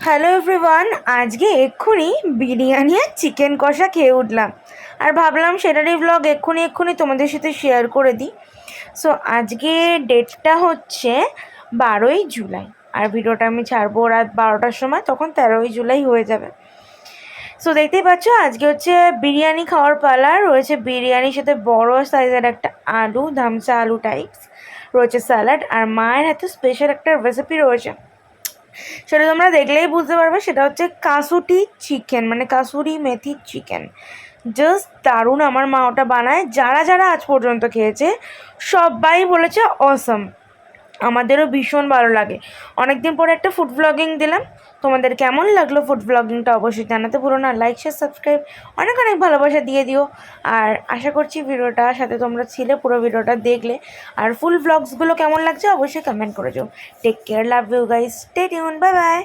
Hello everyone, আজকে এক্ষুনি বিরিয়ানি আর chicken কষা খেয়ে উঠলাম আর ভাবলাম সেটারই ব্লগ এক্ষুনি তোমাদের সাথে শেয়ার করে দিই। সো আজকে ডেটটা হচ্ছে 12ই জুলাই, আর ভিডিওটা আমি ছাড়বো রাত 12টার সময়, তখন 13ই জুলাই হয়ে যাবে। সো দেখতেই পাচ্ছ আজকে হচ্ছে বিরিয়ানি খাওয়ার পালা। রয়েছে বিরিয়ানির সাথে বড় সাইজের একটা আলু, ধামসা আলু টাইপস, রয়েছে স্যালাড, আর মায়ের হাতে স্পেশাল একটা রেসিপি রয়েছে, সেটা তোমরা দেখলেই বুঝতে পারবে। সেটা হচ্ছে কাসুটি চিকেন, মানে কাসুরি মেথি চিকেন। জাস্ট দারুণ, আমার মা ওটা বানায়। যারা যারা আজ পর্যন্ত খেয়েছে সবাই বলেছে অসম। আমাদেরও ভীষণ ভালো লাগে। অনেক দিন পরে একটা ফুড ব্লগিং দিলাম। তোমাদের কেমন লাগলো ফুড ব্লগিংটা অবশ্যই জানাতে ভুলো না। লাইক শেয়ার সাবস্ক্রাইব অনেক অনেক ভালোবাসা দিয়ে দিও। আর আশা করছি ভিডিওটার সাথে তোমরা ছিলে, পুরো ভিডিওটা দেখলে। আর ফুল ব্লগসগুলো কেমন লাগছে অবশ্যই কমেন্ট করে যাও। Take care, love you guys, stay tune, bye by.